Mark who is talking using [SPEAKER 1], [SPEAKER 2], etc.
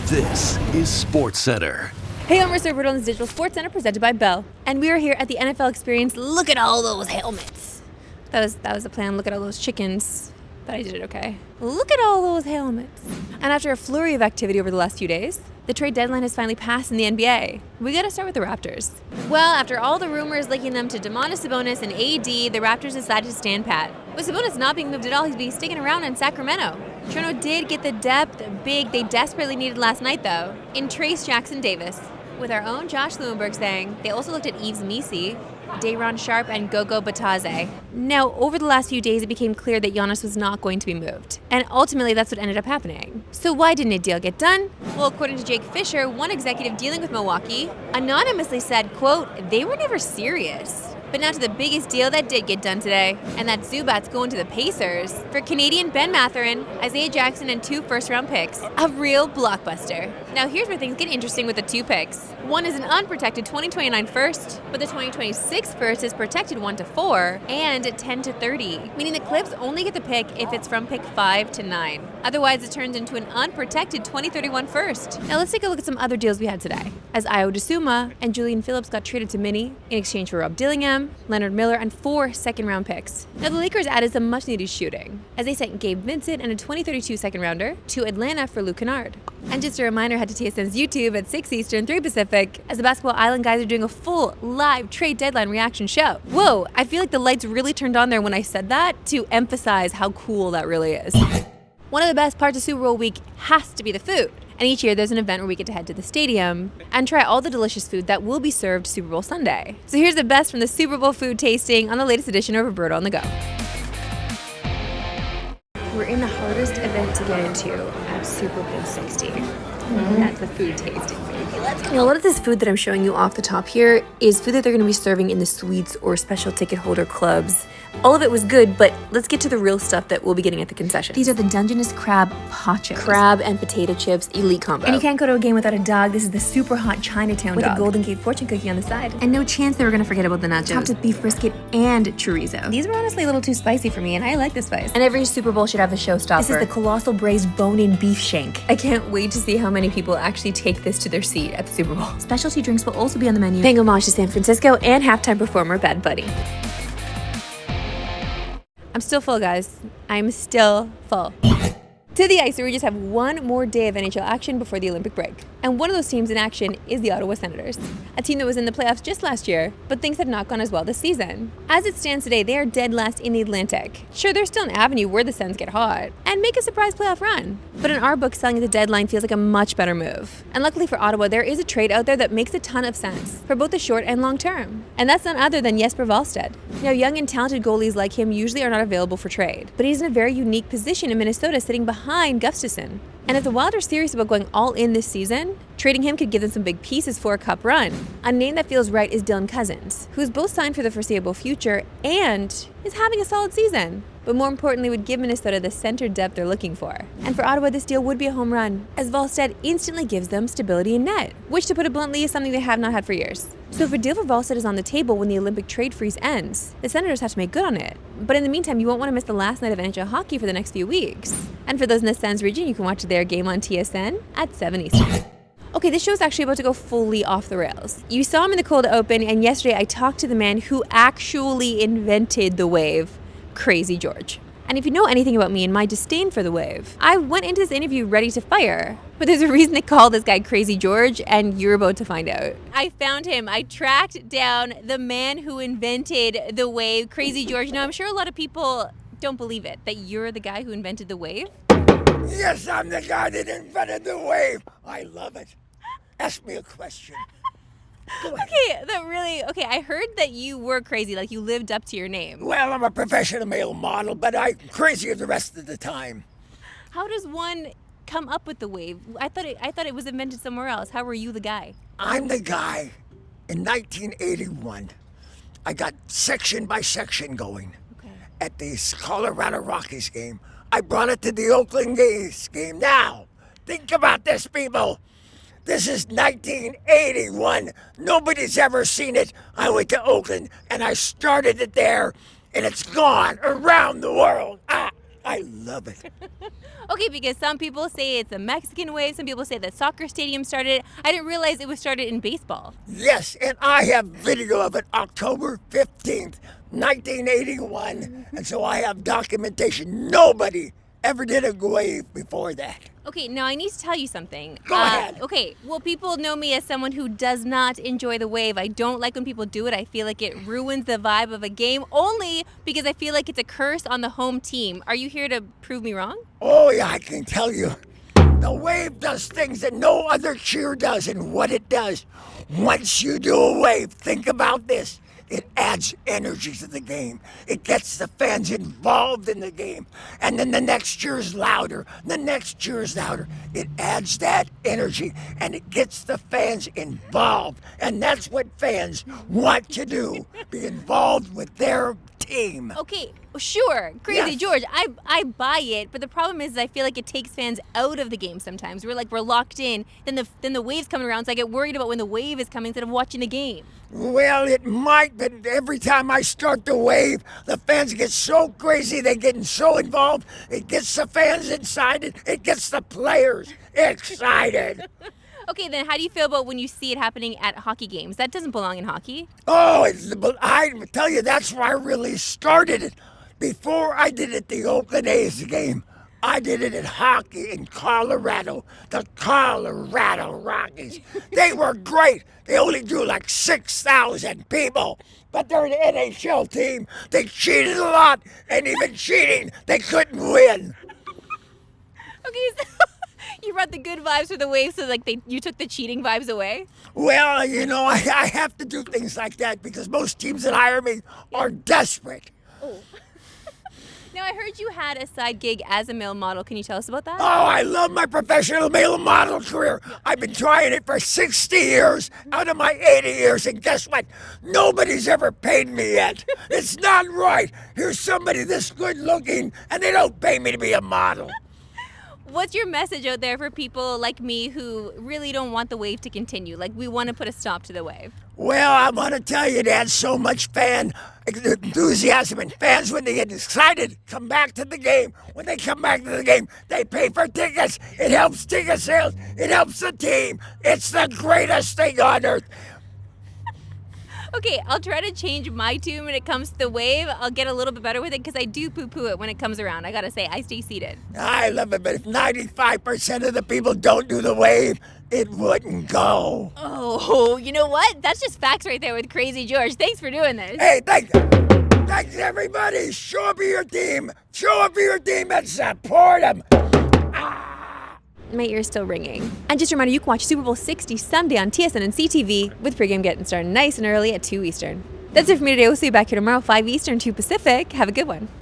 [SPEAKER 1] This is Sportscentre.
[SPEAKER 2] Hey, I'm Roberto on this Digital Sports Center presented by Bell. And we are here at the NFL Experience. Look at all those helmets. That was the plan. Look at all those chickens. But I did it okay. Look at all those helmets. And after a flurry of activity over the last few days, the trade deadline has finally passed in the NBA. We gotta start with the Raptors. Well, after all the rumors linking them to Domantas Sabonis and AD, the Raptors decided to stand pat. With Sabonis not being moved at all, he's been sticking around in Sacramento. Toronto did get the depth big they desperately needed last night, though, in Trace Jackson Davis. With our own Josh Lewenberg saying they also looked at Yves Missi, Day'Ron Sharpe, and Gogo Batadze. Now, over the last few days, it became clear that Giannis was not going to be moved. And ultimately, that's what ended up happening. So why didn't a deal get done? Well, according to Jake Fisher, one executive dealing with Milwaukee, anonymously said, quote, they were never serious. But now to the biggest deal that did get done today, and that's Zubats going to the Pacers for Canadian Ben Mathurin, Isaiah Jackson, and 2 first-round picks. A real blockbuster. Now here's where things get interesting with the 2 picks. One is an unprotected 2029 first, but the 2026 first is protected 1 to 4 and 10 to 30, meaning the Clips only get the pick if it's from pick 5 to 9. Otherwise, it turns into an unprotected 2031 first. Now let's take a look at some other deals we had today. As Ayo Dosunmu and Julian Phillips got traded to Mini in exchange for Rob Dillingham, Leonard Miller, and 4 second-round picks. Now the Lakers added some much-needed shooting, as they sent Gabe Vincent and a 2032 second-rounder to Atlanta for Luke Kennard. And just a reminder, head to TSN's YouTube at 6 Eastern, 3 Pacific, as the Basketball Island guys are doing a full live trade deadline reaction show. Whoa, I feel like the lights really turned on there when I said that to emphasize how cool that really is. One of the best parts of Super Bowl week has to be the food. And each year there's an event where we get to head to the stadium and try all the delicious food that will be served Super Bowl Sunday. So here's the best from the Super Bowl food tasting on the latest edition of Roberto on the Go. We're in the hardest event to get into at Super Bowl 60. That's the food tasting, baby. Let's go. Now, a lot of this food that I'm showing you off the top here is food that they're going to be serving in the suites or special ticket holder clubs. All of it was good, but let's get to the real stuff that we'll be getting at the concession. These are the Dungeness Crab Pachos. Crab and potato chips, elite combo. And you can't go to a game without a dog. This is the super hot Chinatown with dog, a Golden Gate fortune cookie on the side. And no chance they were going to forget about the nachos. Topped with beef brisket and chorizo. These were honestly a little too spicy for me, and I like the spice. And every Super Bowl should have a showstopper. This is the colossal braised bone-in beef shank. I can't wait to see how many people actually take this to their seat at the Super Bowl. Specialty drinks will also be on the menu, paying homage to San Francisco and halftime performer Bad Buddy. I'm still full, guys. I'm still full. To the ice, where we just have one more day of NHL action before the Olympic break. And one of those teams in action is the Ottawa Senators, a team that was in the playoffs just last year, but things have not gone as well this season. As it stands today, they are dead last in the Atlantic. Sure, there's still an avenue where the Sens get hot and make a surprise playoff run. But in our book, selling at the deadline feels like a much better move. And luckily for Ottawa, there is a trade out there that makes a ton of sense for both the short and long term. And that's none other than Jesper Wallstedt. Now, young and talented goalies like him usually are not available for trade, but he's in a very unique position in Minnesota, sitting behind Gustafsson. And if the Wild are serious about going all in this season, trading him could give them some big pieces for a cup run. A name that feels right is Dylan Cousins, who's both signed for the foreseeable future and is having a solid season, but more importantly would give Minnesota the center depth they're looking for. And for Ottawa, this deal would be a home run, as Wallstedt instantly gives them stability in net, which, to put it bluntly, is something they have not had for years. So if a deal for Wallstedt is on the table when the Olympic trade freeze ends, the Senators have to make good on it. But in the meantime, you won't want to miss the last night of NHL hockey for the next few weeks. And for those in the Sens region, you can watch their game on TSN at 7 Eastern. Okay, this show is actually about to go fully off the rails. You saw him in the cold open, and yesterday I talked to the man who actually invented the wave, Krazy George. And if you know anything about me and my disdain for the wave, I went into this interview ready to fire. But there's a reason they call this guy Krazy George, and you're about to find out. I found him. I tracked down the man who invented the wave, Krazy George. Now, I'm sure a lot of people don't believe it, that you're the guy who invented the wave.
[SPEAKER 3] Yes, I'm the guy that invented the wave. I love it. Ask me a question.
[SPEAKER 2] Okay, I heard that you were crazy, like you lived up to your name.
[SPEAKER 3] Well, I'm a professional male model, but I'm crazier the rest of the time.
[SPEAKER 2] How does one come up with the wave? I thought it was invented somewhere else. How were you the guy?
[SPEAKER 3] I'm the guy. In 1981, I got section by section going.
[SPEAKER 2] Okay.
[SPEAKER 3] At the Colorado Rockies game. I brought it to the Oakland A's game. Now, think about this, people. This is 1981. Nobody's ever seen it. I went to Oakland, and I started it there, and it's gone around the world. I love it.
[SPEAKER 2] Okay, because some people say it's a Mexican wave. Some people say the soccer stadium started it. I didn't realize it was started in baseball.
[SPEAKER 3] Yes, and I have video of it October 15th, 1981. And so I have documentation. Nobody ever did a wave before that.
[SPEAKER 2] Okay, now I need to tell you something.
[SPEAKER 3] Go ahead.
[SPEAKER 2] Okay, well, people know me as someone who does not enjoy the wave. I don't like when people do it. I feel like it ruins the vibe of a game only because I feel like it's a curse on the home team. Are you here to prove me wrong?
[SPEAKER 3] Oh, yeah, I can tell you. The wave does things that no other cheer does, and what it does, once you do a wave, think about this. It adds energy to the game. It gets the fans involved in the game. And then the next cheer's louder. The next cheer's louder. It adds that energy and it gets the fans involved. And that's what fans want to do. Be involved with their team.
[SPEAKER 2] Okay, sure, Krazy
[SPEAKER 3] Yes.
[SPEAKER 2] George, I buy it, but the problem is I feel like it takes fans out of the game sometimes. We're locked in, then the wave's coming around, so I get worried about when the wave is coming instead of watching the game.
[SPEAKER 3] Well, it might, but every time I start the wave, the fans get so crazy, they get so involved. It gets the fans excited. It gets the players excited.
[SPEAKER 2] Okay, then how do you feel about when you see it happening at hockey games? That doesn't belong in hockey.
[SPEAKER 3] Oh, I tell you, that's where I really started it. Before I did it the Oakland A's game, I did it in hockey in Colorado, the Colorado Rockies. They were great. They only drew like 6,000 people, but they're an NHL team. They cheated a lot, and even cheating, they couldn't win.
[SPEAKER 2] Okay, so you brought the good vibes for the wave, so you took the cheating vibes away?
[SPEAKER 3] Well, you know, I have to do things like that because most teams that hire me are desperate.
[SPEAKER 2] Oh. Now, I heard you had a side gig as a male model. Can you tell us about that?
[SPEAKER 3] Oh, I love my professional male model career. I've been trying it for 60 years out of my 80 years, and guess what? Nobody's ever paid me yet. It's not right. Here's somebody this good looking, and they don't pay me to be a model.
[SPEAKER 2] What's your message out there for people like me who really don't want the wave to continue? Like, we want to put a stop to the wave.
[SPEAKER 3] Well, I want to tell you, there's so much fan enthusiasm, and fans, when they get excited, come back to the game. When they come back to the game, they pay for tickets. It helps ticket sales. It helps the team. It's the greatest thing on earth.
[SPEAKER 2] Okay, I'll try to change my tune when it comes to the wave. I'll get a little bit better with it because I do poo-poo it when it comes around. I gotta say, I stay seated.
[SPEAKER 3] I love it, but if 95% of the people don't do the wave, it wouldn't go.
[SPEAKER 2] Oh, you know what? That's just facts right there with Krazy George. Thanks for doing this.
[SPEAKER 3] Hey, thanks everybody. Show up for your team. Show up for your team and support them.
[SPEAKER 2] My ear's still ringing. And just a reminder, you can watch Super Bowl 60 Sunday on TSN and CTV with pregame getting started nice and early at 2 Eastern. That's it for me today. We'll see you back here tomorrow, 5 Eastern, 2 Pacific. Have a good one.